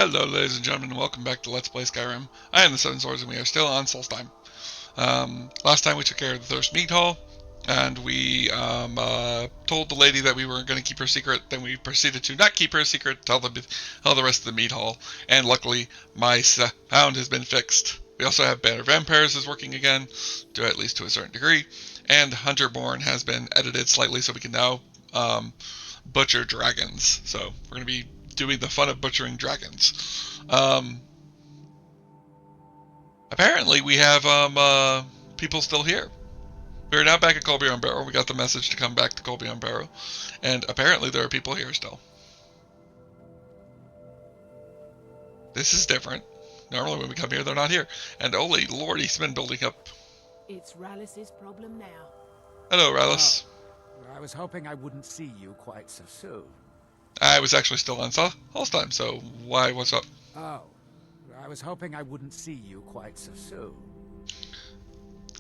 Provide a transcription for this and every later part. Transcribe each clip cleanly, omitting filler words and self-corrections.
Hello, ladies and gentlemen, and welcome back to Let's Play Skyrim. I am the Seven Swords, and we are still on Solstheim. Last time we took care of the Thirst Meat Hall, and we told the lady that we were going to keep her secret. Then we proceeded to not keep her a secret, tell the rest of the meat hall. And luckily, my sound has been fixed. We also have Banner Vampires is working again, at least to a certain degree, and Hunterborn has been edited slightly, so we can now butcher dragons. So we're going to be doing the fun of butchering dragons. Apparently we have people still here. We're now back at Colby Barrow. We got the message to come back to Colby Barrow, and apparently there are people here still. This is different. Normally when we come here, they're not here. And holy lord, he's been building up. It's Rallis's problem now. Hello, Rallis. Oh, I was hoping I wouldn't see you quite so soon. I was actually still on Solstheim, so why, what's up? Oh, I was hoping I wouldn't see you quite so soon.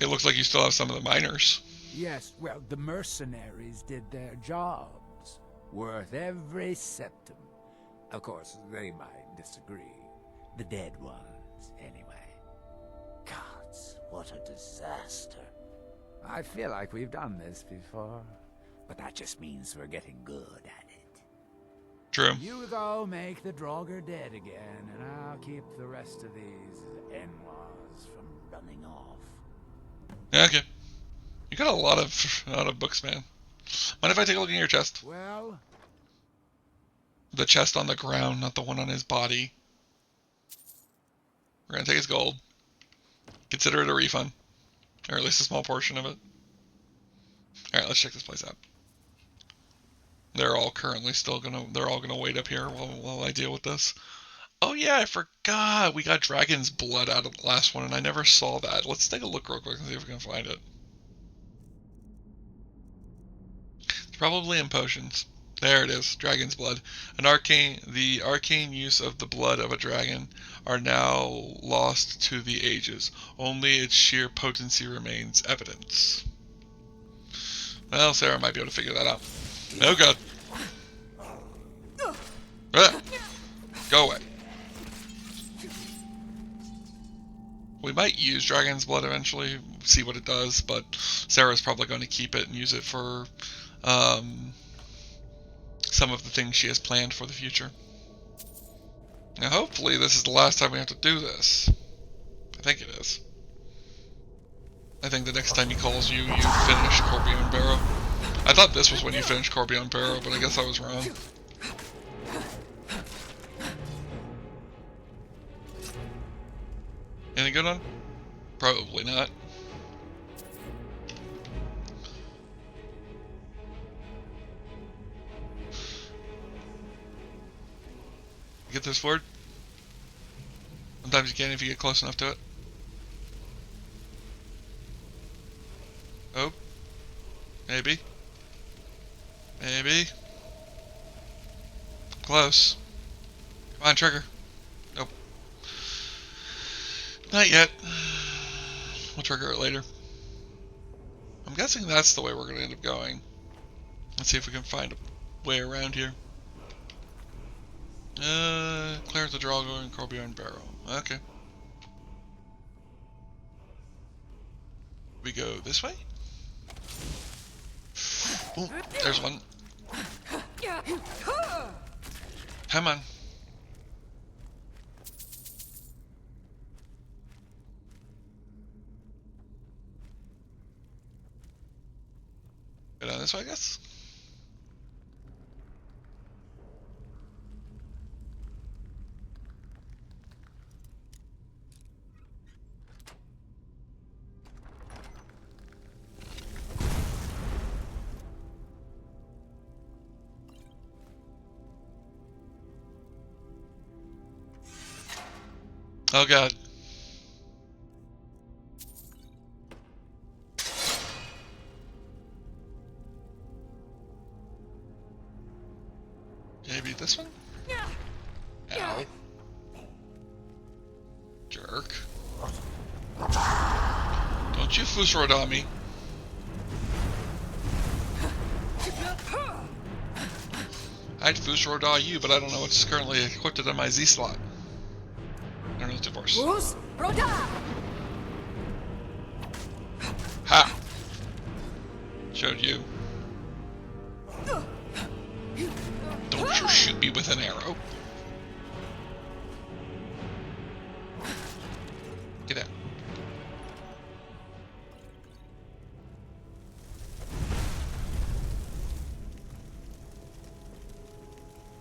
It looks like you still have some of the miners. Yes, well, the mercenaries did their jobs. Worth every septim. Of course, they might disagree. The dead ones, anyway. Gods, what a disaster. I feel like we've done this before, but that just means we're getting good at it. True. You, though, make the Draugr dead again, and I'll keep the rest of these Enwas from running off. Yeah, okay. You got a lot of books, man. Mind if I take a look in your chest? Well? The chest on the ground, not the one on his body. We're gonna take his gold. Consider it a refund. Or at least a small portion of it. Alright, let's check this place out. They're all currently they're all gonna wait up here while I deal with this. Oh yeah, I forgot! We got dragon's blood out of the last one, and I never saw that. Let's take a look real quick and see if we can find it. It's probably in potions. There it is, dragon's blood. The arcane use of the blood of a dragon are now lost to the ages. Only its sheer potency remains evidence. Well, Sarah might be able to figure that out. Oh god. Ah, go away. We might use dragon's blood eventually, see what it does, but Sarah's probably going to keep it and use it for some of the things she has planned for the future. Now hopefully this is the last time we have to do this. I think it is. I think the next time he calls you, you finish Corbion Barrow. I thought this was when you finished Corbion Barrow, but I guess I was wrong. Any good on? Probably not. Get this sword? Sometimes you can if you get close enough to it. Oh. Maybe. Maybe. Close. Come on, trigger. Nope. Not yet. We'll trigger it later. I'm guessing that's the way we're going to end up going. Let's see if we can find a way around here. Clears the Draugr and Corbion Barrow. Okay. We go this way? Ooh, there's one. Come on. Go down this way, I guess? Oh god. Maybe this one? Ow. Jerk. Don't you Fusrod on me. I'd Fusrod you, but I don't know what's currently equipped on my Z slot. divorce. Bruce, Roda! Ha! Showed you. Don't you shoot me with an arrow. Get out.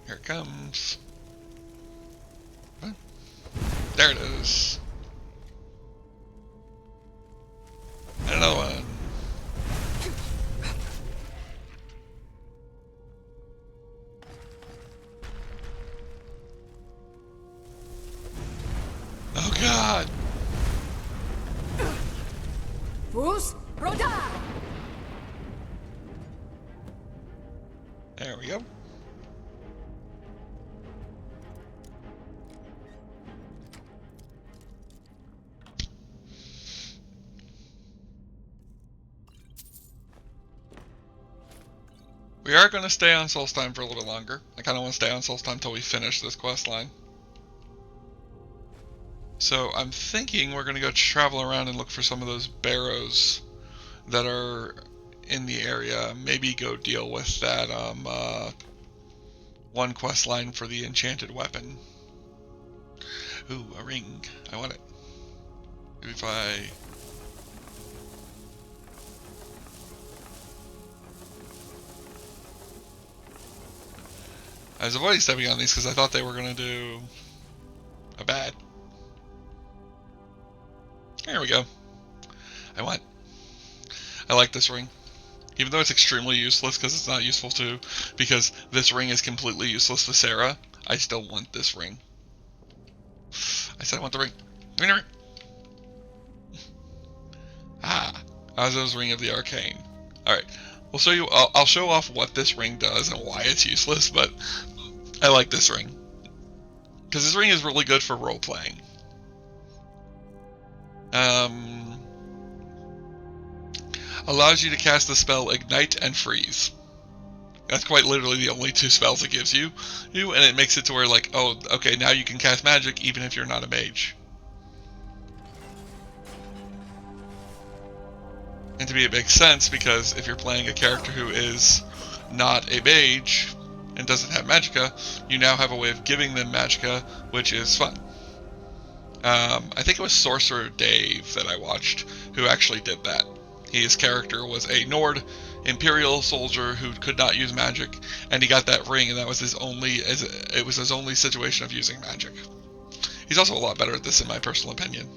Here it comes. Huh? There it is. And another one. Oh God! Bruce, Roda! There we go. We are going to stay on Solstheim for a little bit longer. I kind of want to stay on Solstheim until we finish this quest line. So I'm thinking we're going to go travel around and look for some of those barrows that are in the area. Maybe go deal with that one quest line for the enchanted weapon. Ooh, a ring. I want it. Maybe if I... I was avoiding stepping on these because I thought they were going to do a bad. There we go. I like this ring. Even though it's extremely useless because it's not useful to, because this ring is completely useless with Sarra, I still want this ring. I said I want the ring. Give me the ring. Ah, Azo's Ring of the Arcane. Alright, we'll show you, I'll show off what this ring does and why it's useless, but I like this ring. Because this ring is really good for role-playing. Allows you to cast the spell Ignite and Freeze. That's quite literally the only two spells it gives you, and it makes it to where, like, oh, okay, now you can cast magic even if you're not a mage. And to me it makes sense, because if you're playing a character who is not a mage and doesn't have magicka, you now have a way of giving them magicka, which is fun. I think it was Sorcerer Dave that I watched who actually did that. His character was a Nord Imperial soldier who could not use magic, and he got that ring, and that was his only situation of using magic. He's also a lot better at this, in my personal opinion.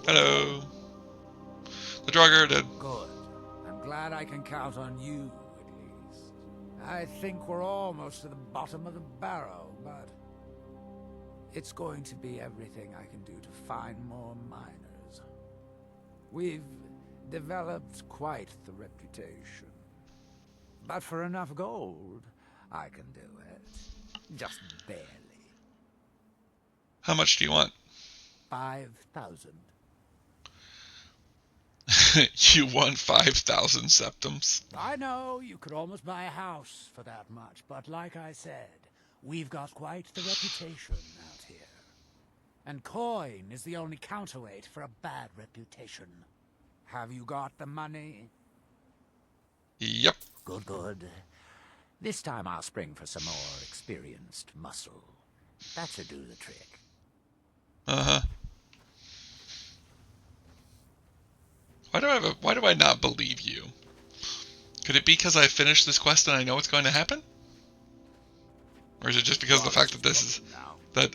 Hello. The Draugr did. Good. I'm glad I can count on you, at least. I think we're almost to the bottom of the barrel, but it's going to be everything I can do to find more miners. We've developed quite the reputation. But for enough gold, I can do it. Just barely. How much do you want? 5,000. You want 5,000 septums? I know you could almost buy a house for that much, but like I said, we've got quite the reputation out here. And coin is the only counterweight for a bad reputation. Have you got the money? Yep. Good, good. This time I'll spring for some more experienced muscle. That should do the trick. Uh-huh. Why do I not believe you? Could it be because I finished this quest and I know what's going to happen? Or is it just because of the fact that this is... that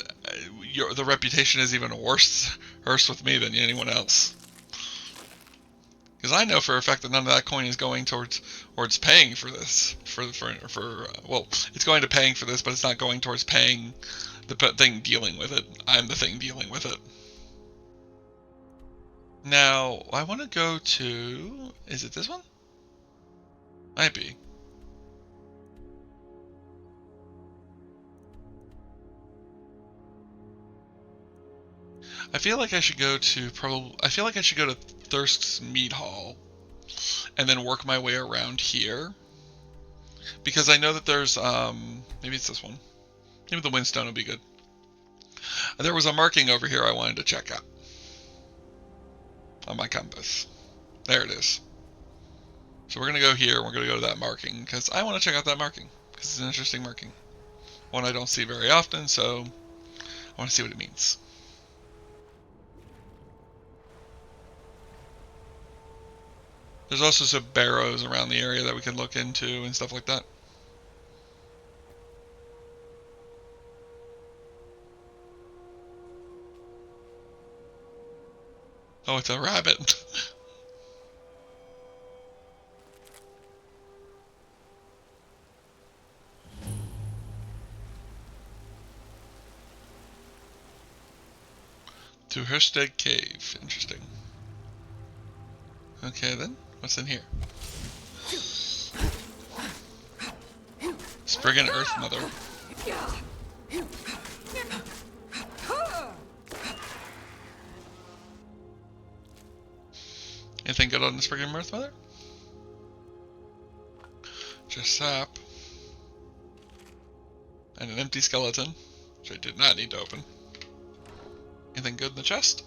the reputation is even worse with me than anyone else? Because I know for a fact that none of that coin is going towards paying for this. Well, it's going to paying for this, but it's not going towards paying the thing dealing with it. I'm the thing dealing with it. Now, I want to go to... is it this one? Might be. I feel like I should go to Thirst's Mead Hall and then work my way around here. Because I know that there's, maybe it's this one. Maybe the Windstone will be good. There was a marking over here I wanted to check out on my compass. There it is. So we're going to go here, and we're going to go to that marking, because I want to check out that marking, because it's an interesting marking. One I don't see very often, so I want to see what it means. There's also some barrows around the area that we can look into and stuff like that. Oh, it's a rabbit. To Hersteg Cave. Interesting. Okay then, what's in here? Spriggan Earth Mother. Anything good on the Spriggan Earth Mother? Just sap. And an empty skeleton, which I did not need to open. Anything good in the chest?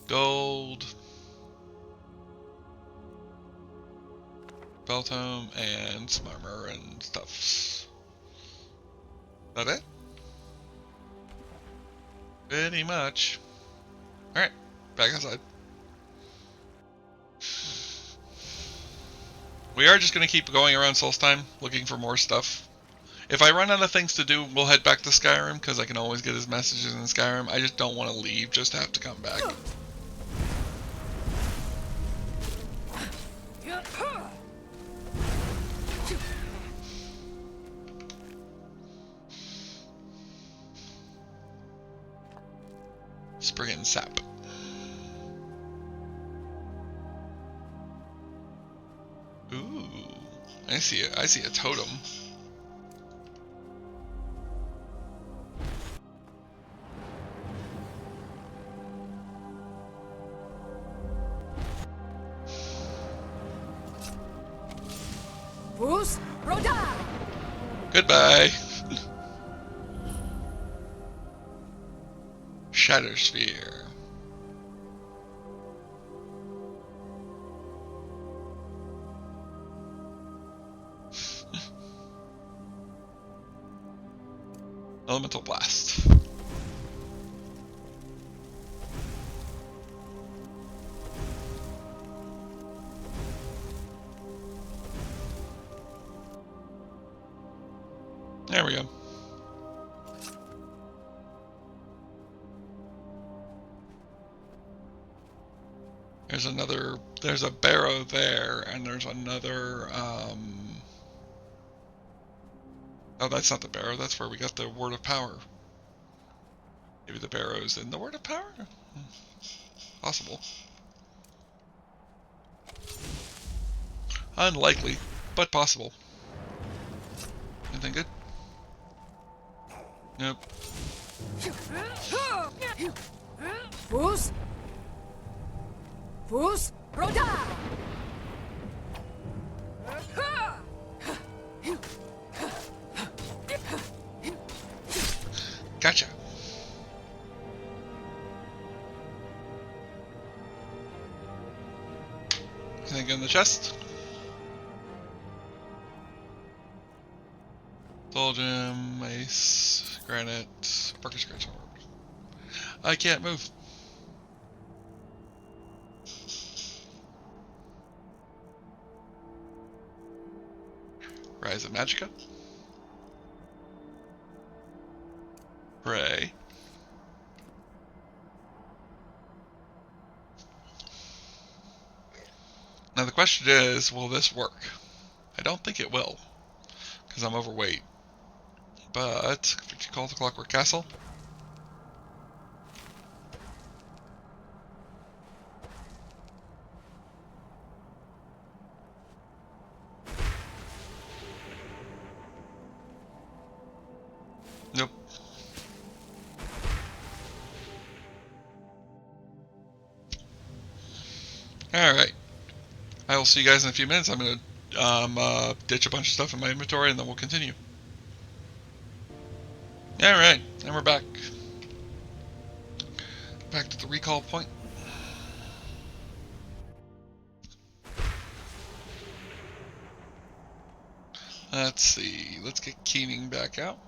Gold. Belt home and some armor and stuff. That it? Pretty much. Alright, back outside. We are just going to keep going around Solstheim, looking for more stuff. If I run out of things to do, we'll head back to Skyrim, because I can always get his messages in Skyrim. I just don't want to leave, just to have to come back. Spriggan sap. Ooh, I see it. I see a totem. Goodbye. Shatter Sphere. Elemental Blast. There we go. There's a barrow there, and there's another, oh, that's not the barrow, that's where we got the Word of Power. Maybe the barrow's in the Word of Power? Possible. Unlikely, but possible. Anything good? Nope. Fus? Fus? Roda! Gotcha. Anything good in the chest? Soul gem, mace, granite, Parker scratch sword. I can't move. Rise of Magicka. Pray. Now the question is, will this work? I don't think it will, because I'm overweight. But, could you call the Clockwork Castle? Nope. Alright. I I will see you guys in a few minutes. I'm going to ditch a bunch of stuff in my inventory, and then we'll continue. Alright, and we're back. Back to the recall point. Let's see. Let's get Keening back out.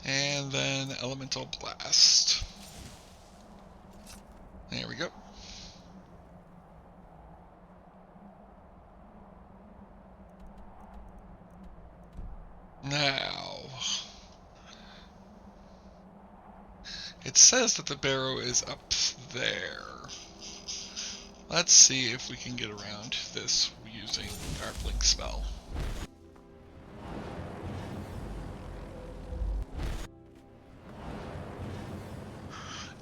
And then Elemental Blast. There we go. Now, it says that the barrow is up there. Let's see if we can get around this using our blink spell.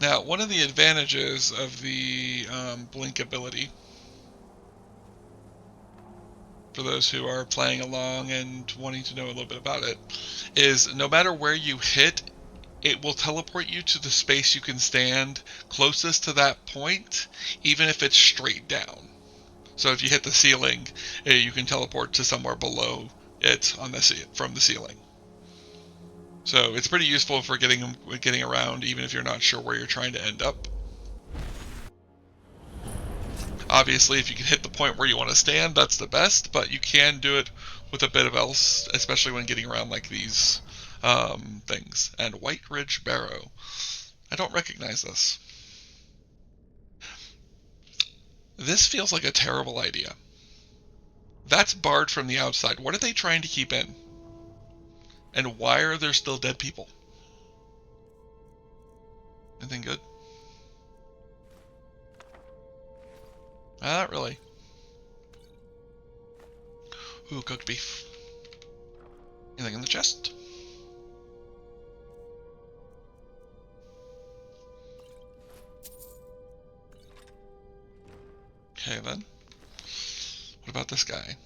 Now, one of the advantages of the blink ability, for those who are playing along and wanting to know a little bit about it, is no matter where you hit, it will teleport you to the space you can stand closest to that point, even if it's straight down. So if you hit the ceiling, you can teleport to somewhere below it on from the ceiling. So it's pretty useful for getting around, even if you're not sure where you're trying to end up. Obviously, if you can hit the point where you want to stand, that's the best, but you can do it with a bit of else, especially when getting around like these things. And White Ridge Barrow. I don't recognize this. This feels like a terrible idea. That's barred from the outside. What are they trying to keep in? And why are there still dead people? Anything good? Not really. Ooh, cooked beef. Anything in the chest? Okay then. What about this guy?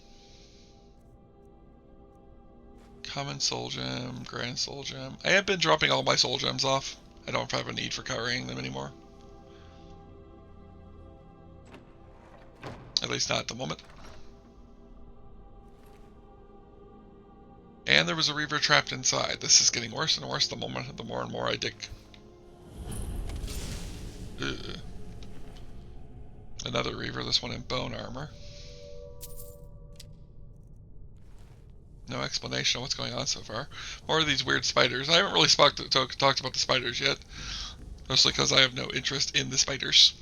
Common soul gem, grand soul gem. I have been dropping all my soul gems off. I don't have a need for carrying them anymore. At least not at the moment. And there was a reaver trapped inside. This is getting worse and worse the more and more I dig. Ugh. Another reaver, this one in bone armor. No explanation of what's going on so far. More of these weird spiders. I haven't really talked about the spiders yet. Mostly because I have no interest in the spiders.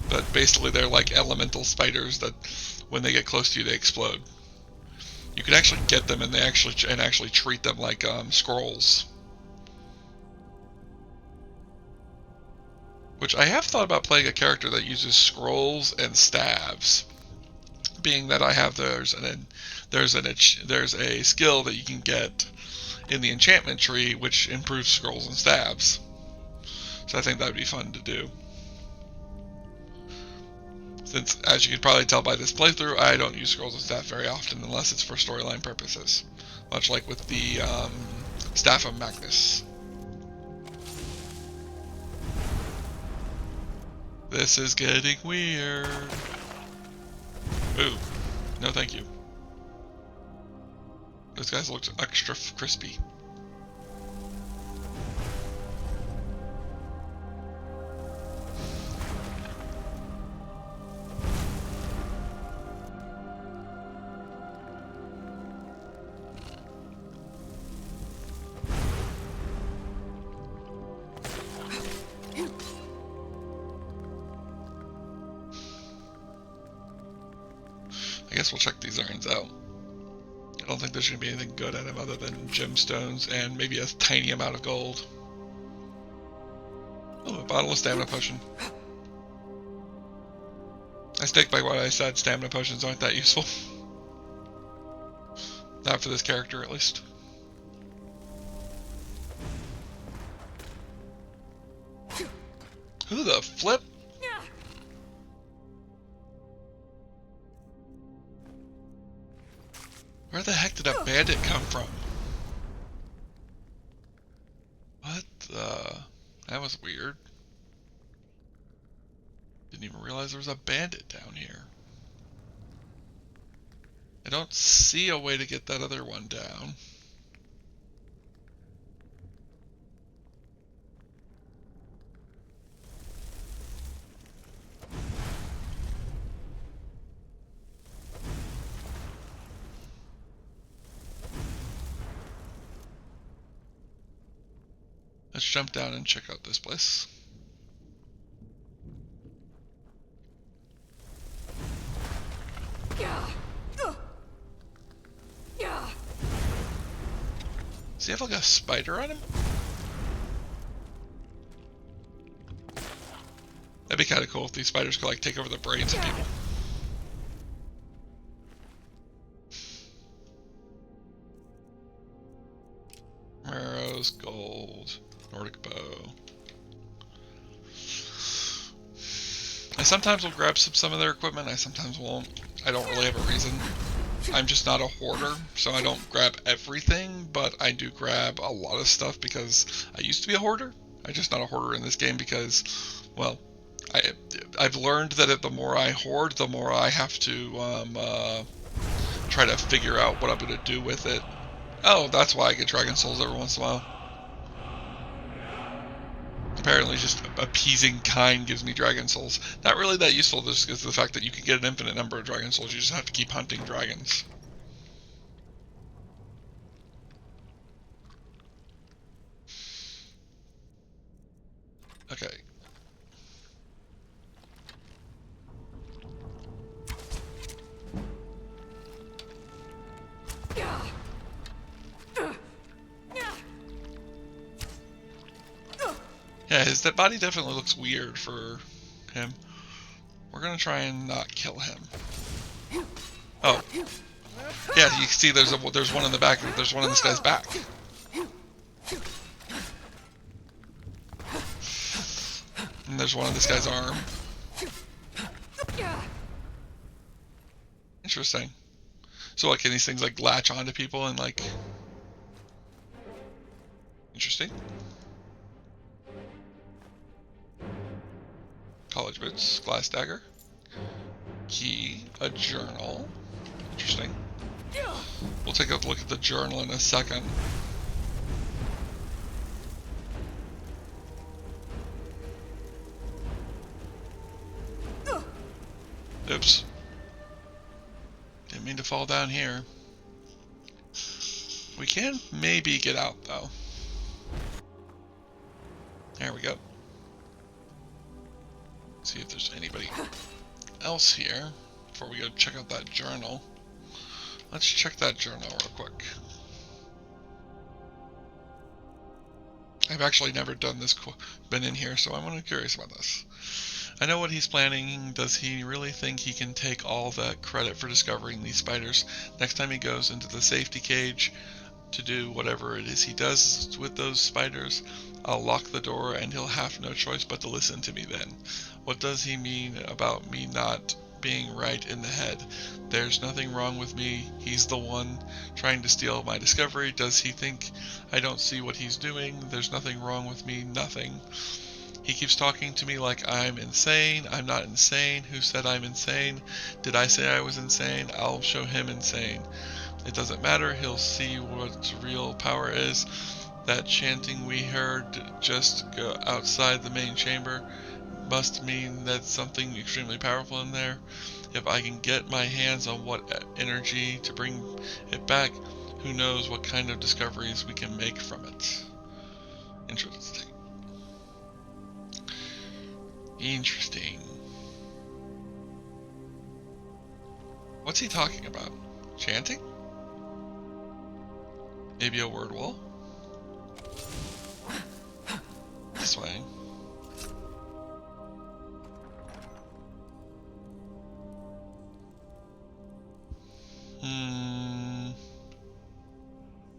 But basically they're like elemental spiders that when they get close to you they explode. You can actually get them and actually treat them like scrolls. Which I have thought about playing a character that uses scrolls and staves. Being that I have there's a skill that you can get in the enchantment tree which improves scrolls and staves. So I think that would be fun to do. Since, as you can probably tell by this playthrough, I don't use scrolls and staff very often unless it's for storyline purposes. Much like with the Staff of Magnus. This is getting weird. Ooh, no thank you. This guy looks extra crispy. I guess we'll check these irons out. I don't think there's going to be anything good at them other than gemstones and maybe a tiny amount of gold. Oh, a bottle of stamina potion. I stick by what I said, stamina potions aren't that useful. Not for this character, at least. Who the flip? Where the heck did a bandit come from? What? That was weird. Didn't even realize there was a bandit down here. I don't see a way to get that other one down. Let's jump down and check out this place. Does he have like a spider on him? That'd be kind of cool if these spiders could like take over the brains of people. Arrows, gold, Nordic bow. I sometimes will grab some of their equipment, I sometimes won't. I don't really have a reason. I'm just not a hoarder, so I don't grab everything, but I do grab a lot of stuff because I used to be a hoarder. I'm just not a hoarder in this game because, well, I've learned that the more I hoard, the more I have to try to figure out what I'm going to do with it. Oh, that's why I get Dragon Souls every once in a while. Apparently just appeasing kind gives me Dragon Souls. Not really that useful just because of the fact that you can get an infinite number of Dragon Souls, you just have to keep hunting dragons. Okay. Yeah, his body definitely looks weird for him. We're gonna try and not kill him. Oh, yeah. You see, there's one in the back. There's one in this guy's back. And there's one in this guy's arm. Interesting. So, like, can these things like latch onto people and like? Interesting. College boots, glass dagger, key, a journal. Interesting. We'll take a look at the journal in a second. Oops. Didn't mean to fall down here. We can maybe get out though. There we go. See if there's anybody else here before we go check out that journal. Let's check that journal real quick. I've actually never done this, been in here, so I'm curious about this. I know what he's planning. Does he really think he can take all that credit for discovering these spiders? Next time he goes into the safety cage to do whatever it is he does with those spiders, I'll lock the door and he'll have no choice but to listen to me then. What does he mean about me not being right in the head? There's nothing wrong with me. He's the one trying to steal my discovery. Does he think I don't see what he's doing? There's nothing wrong with me. Nothing. He keeps talking to me like I'm insane. I'm not insane. Who said I'm insane? Did I say I was insane? I'll show him insane. It doesn't matter. He'll see what real power is. That chanting we heard just outside the main chamber must mean that's something extremely powerful in there. If I can get my hands on what energy to bring it back, who knows what kind of discoveries we can make from it. Interesting. Interesting. What's he talking about? Chanting? Maybe a word wall? This way.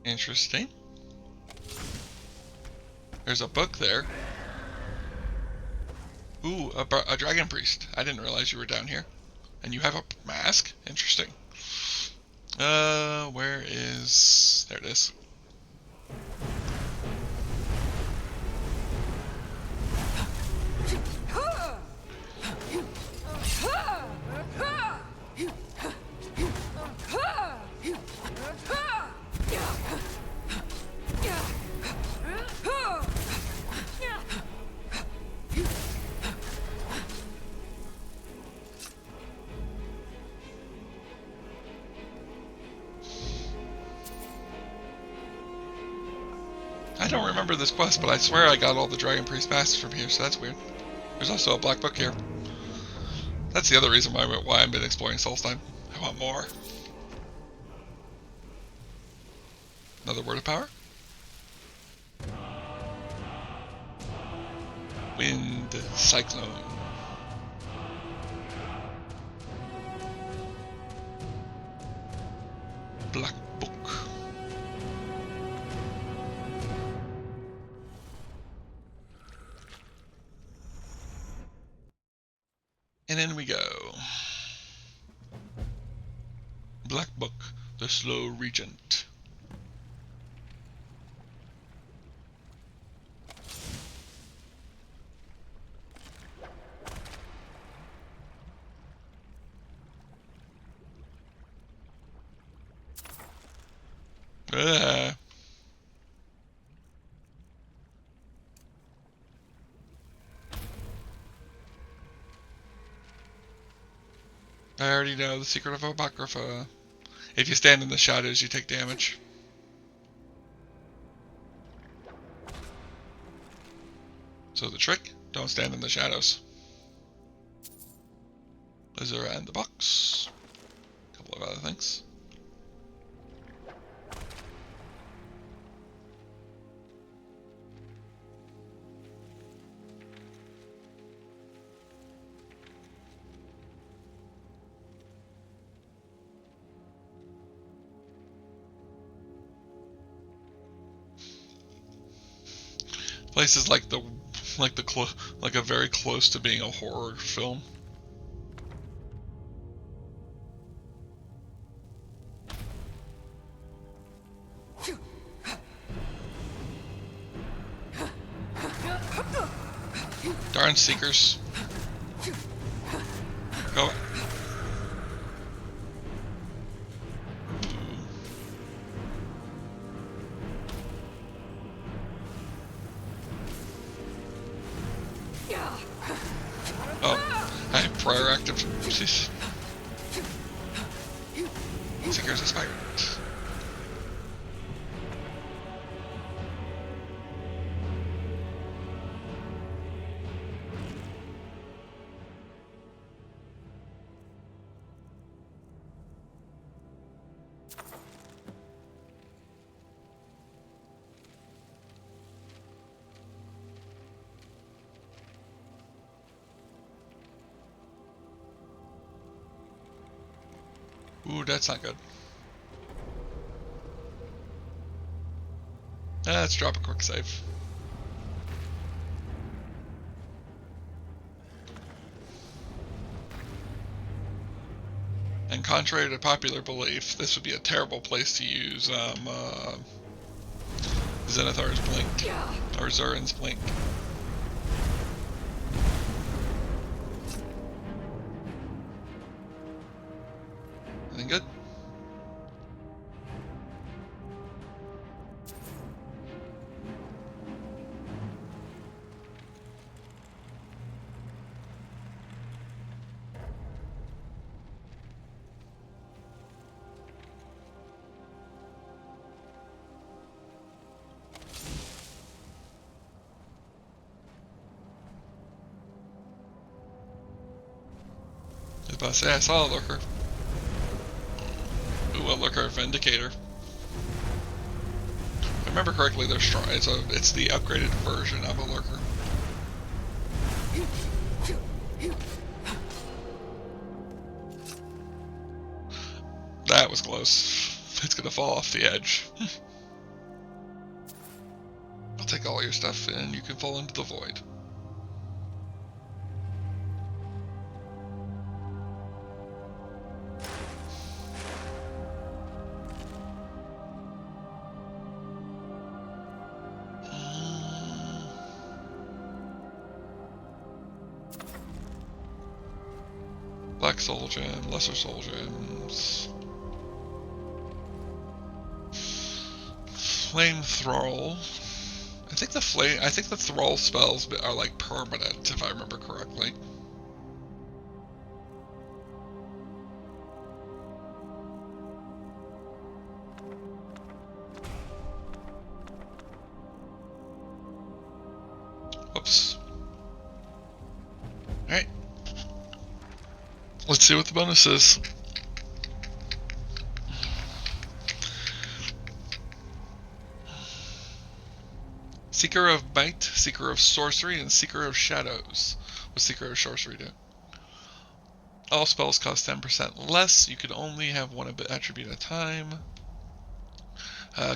Interesting. There's a book there. Ooh, a dragon priest. I didn't realize you were down here. And you have a mask? Interesting. Where is... There it is. don't remember this quest, but I swear I got all the Dragon Priest masks from here, so that's weird. There's also a black book here. That's the other reason why I've been exploring Solstheim. I want more. Another word of power? Wind Cyclone. Black book. And in we go. Black book, the slow regent. I already know the secret of Apocrypha. If you stand in the shadows, you take damage. So the trick, don't stand in the shadows. Lizard and the box. A couple of other things. Place is like a very close to being a horror film. Darn seekers. Go. Oh, I have prior active. Jeez. Seekers expired. Ooh, that's not good. Let's drop a quick save. And contrary to popular belief, this would be a terrible place to use Zenithar's Blink, or Zurin's Blink. Anything good? I was about to say, I saw a lurker. Ooh, a lurker Vindicator. If I remember correctly, they're strong. It's the upgraded version of a lurker. That was close. It's gonna fall off the edge. I'll take all your stuff and you can fall into the void. Black Soul Gem, Lesser Soul Gems. Flame Thrall. I think the Thrall spells are like permanent, if I remember correctly. Whoops. Alright. Let's see what the bonus is. Seeker of Might, Seeker of Sorcery, and Seeker of Shadows. What's Seeker of Sorcery do? All spells cost 10% less. You can only have one attribute at a time.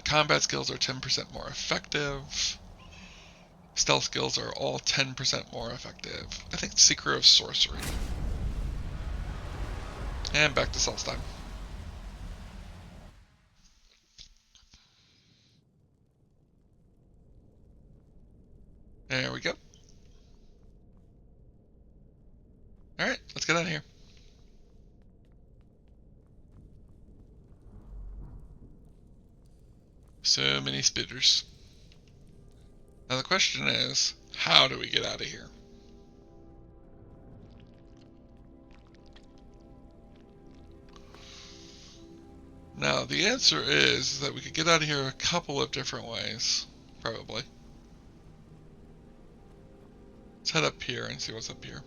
Combat skills are 10% more effective. Stealth skills are all 10% more effective. I think Seeker of Sorcery. And back to Solstheim. There we go. Alright, let's get out of here. So many spitters. Now the question is, how do we get out of here? Now the answer is that we could get out of here a couple of different ways, probably. Let's head up here and see what's up here.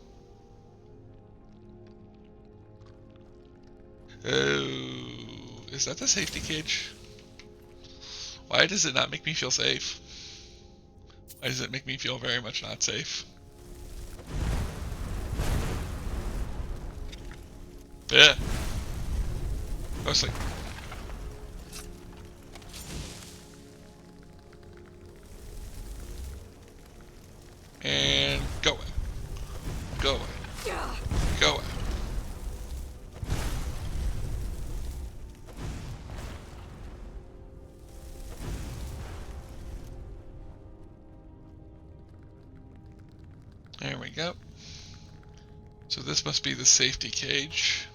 Oh, is that the safety cage? Why does it not make me feel safe? Why does it make me feel very much not safe? Yeah. Mostly. And go away. Go away. Go away. There we go. So this must be the safety cage.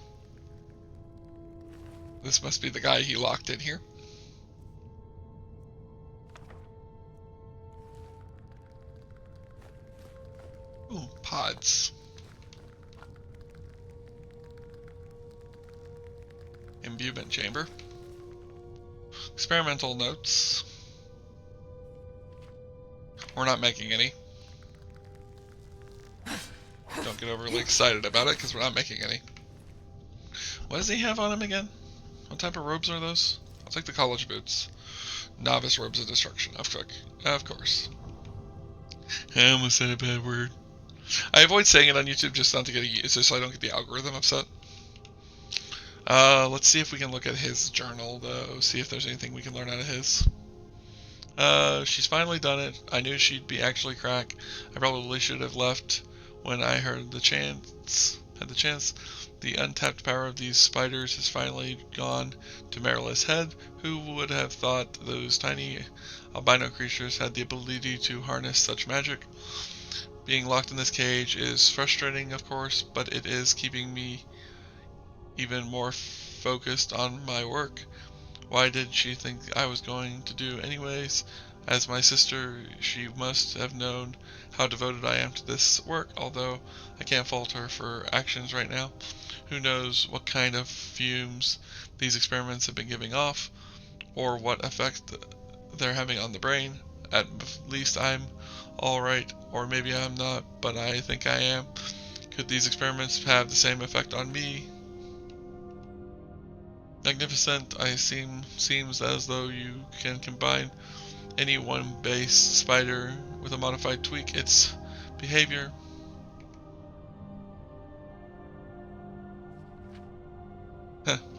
This must be the guy he locked in here. Ooh, pods. Imbuement chamber. Experimental notes. We're not making any. Don't get overly excited about it because we're not making any. What does he have on him again? What type of robes are those? I'll take the college boots. Novice robes of destruction. Of course. I almost said a bad word. I avoid saying it on YouTube just not to get just so I don't get the algorithm upset. Let's see if we can look at his journal though. See if there's anything we can learn out of his. She's finally done it. I knew she'd be actually crack. I probably should have left when I had the chance. The untapped power of these spiders has finally gone to Marilla's head. Who would have thought those tiny albino creatures had the ability to harness such magic? Being locked in this cage is frustrating, of course, but it is keeping me even more focused on my work. Why did she think I was going to do anyways? As my sister, she must have known how devoted I am to this work, although I can't fault her for actions right now. Who knows what kind of fumes these experiments have been giving off, or what effect they're having on the brain. At least I'm alright, or maybe I'm not, but I think I am. Could these experiments have the same effect on me? Magnificent. Seems as though you can combine any one base spider with a modified tweak its behavior.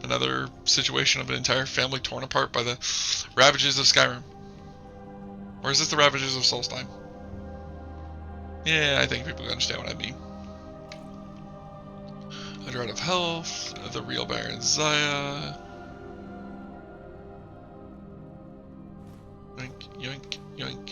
Another situation of an entire family torn apart by the ravages of Skyrim. Or is this the ravages of Solstheim? Yeah, I think people understand what I mean. A dread of health, the real Baron Zaya. Yoink, yoink, yoink.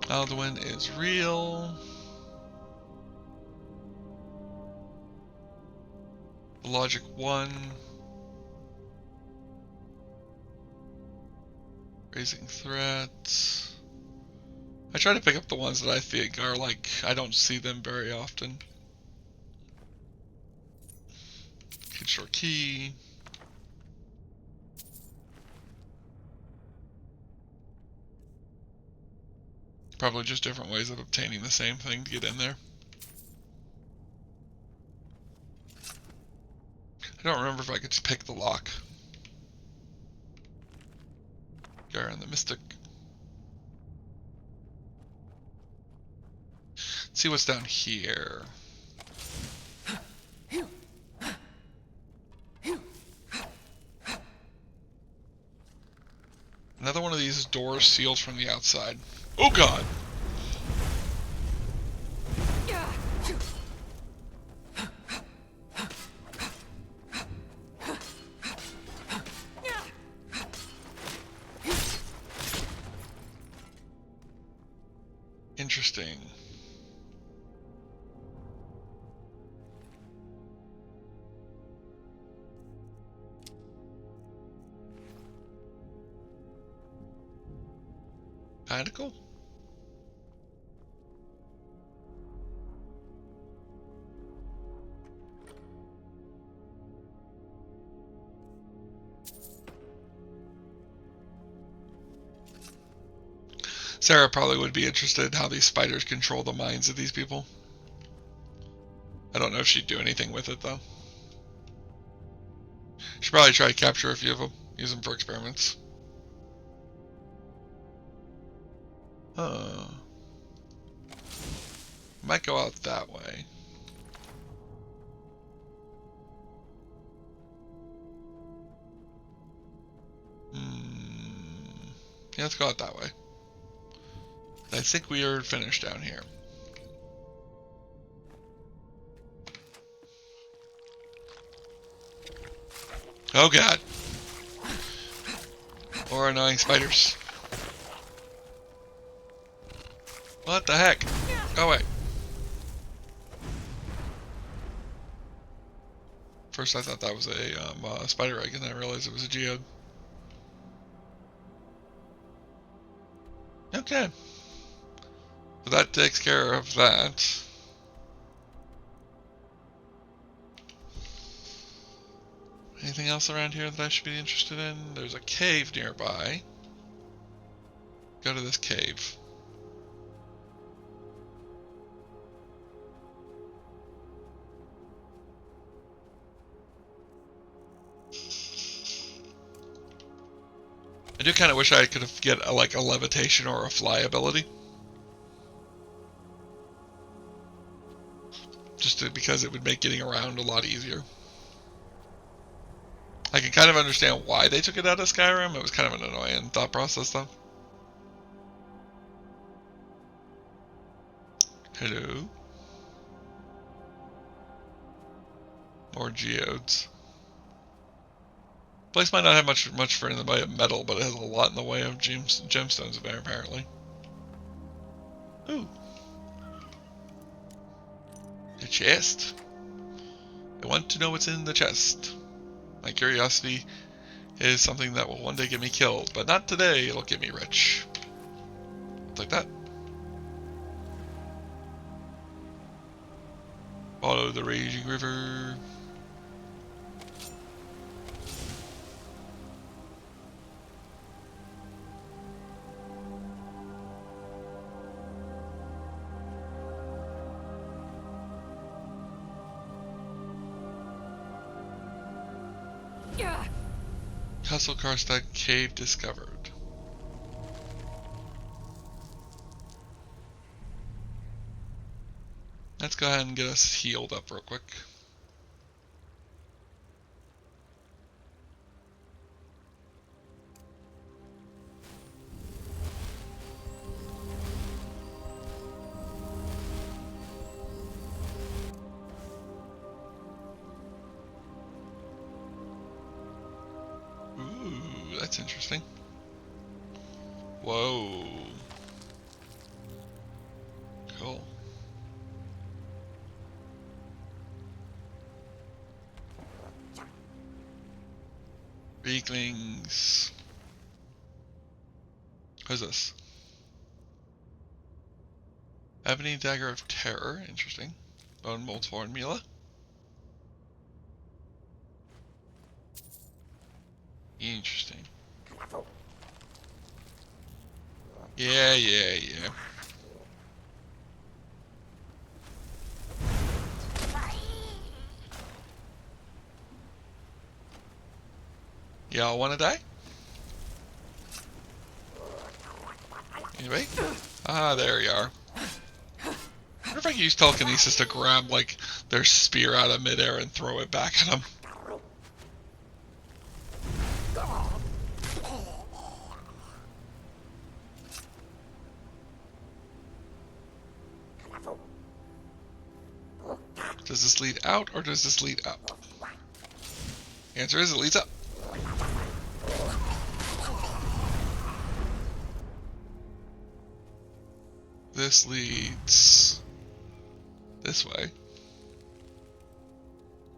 Alduin is real. Logic 1. Raising threats. I try to pick up the ones that I think are like, I don't see them very often. Short key. Probably just different ways of obtaining the same thing to get in there. I don't remember if I could just pick the lock. Garen the Mystic. Let's see what's down here. Another one of these doors sealed from the outside. Oh god! Interesting. Kinda cool. Sarah probably would be interested in how these spiders control the minds of these people. I don't know if she'd do anything with it, though. She'd probably try to capture a few of them, use them for experiments. Might go out that way. Yeah, let's go out that way. I think we are finished down here. Oh god. More annoying spiders. What the heck? Go away. First I thought that was a spider egg, and then I realized it was a geode. Okay. So that takes care of that. Anything else around here that I should be interested in? There's a cave nearby. Go to this cave. I do kind of wish I could have get like a levitation or a fly ability. Because it would make getting around a lot easier. I can kind of understand why they took it out of Skyrim. It was kind of an annoying thought process, though. Hello. More geodes. Place might not have much for in the way of metal, but it has a lot in the way of gemstones, apparently. Ooh. A chest. I want to know what's in the chest. My curiosity is something that will one day get me killed, but not today. It'll get me rich. Like that. Follow the raging river. Castle Karstad cave discovered. Let's go ahead and get us healed up real quick. Ooh, that's interesting. Whoa. Cool. Weaklings. Who's this? Ebony Dagger of Terror. Interesting. Bone Mold Formula. Interesting. Yeah. Y'all wanna die? Anyway? Ah, there you are. I wonder if I can use telekinesis to grab, like, their spear out of midair and throw it back at them. Does this lead out, or does this lead up? The answer is it leads up. This leads this way.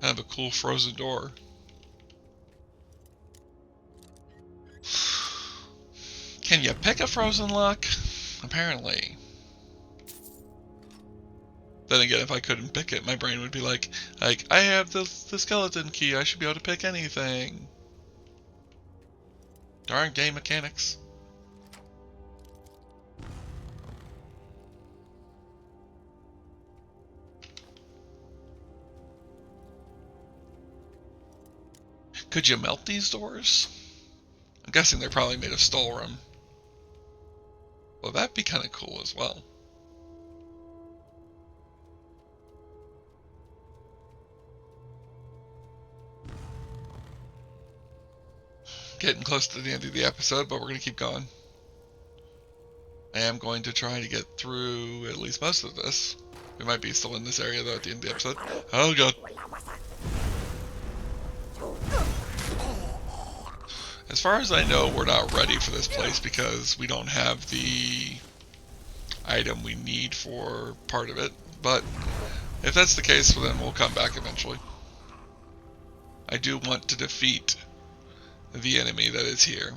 Kind of a cool frozen door. Can you pick a frozen lock? Apparently. Then again, if I couldn't pick it, my brain would be like, I have the skeleton key, I should be able to pick anything. Darn game mechanics. Could you melt these doors? I'm guessing they're probably made of Stalrum. Well, that'd be kind of cool as well. Getting close to the end of the episode, but we're going to keep going. I am going to try to get through at least most of this. We might be still in this area, though, at the end of the episode. Oh, God. As far as I know, we're not ready for this place because we don't have the item we need for part of it. But if that's the case, well, then we'll come back eventually. I do want to defeat the enemy that is here.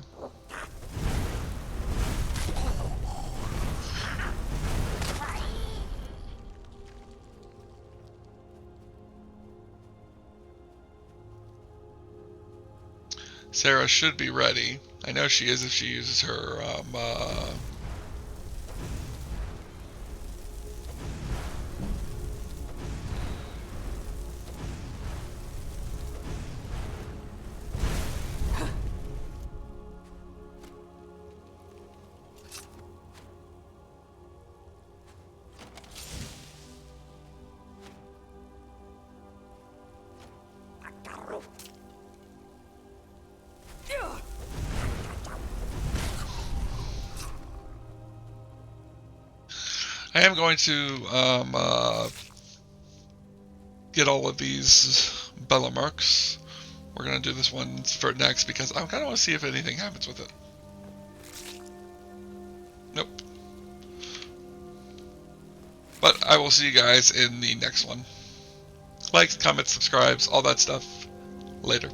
Sarra should be ready. I know she is if she uses her I am going to get all of these Bella marks. We're going to do this one for next because I kind of want to see if anything happens with it. Nope. But I will see you guys in the next one. Likes, comments, subscribes, all that stuff. Later.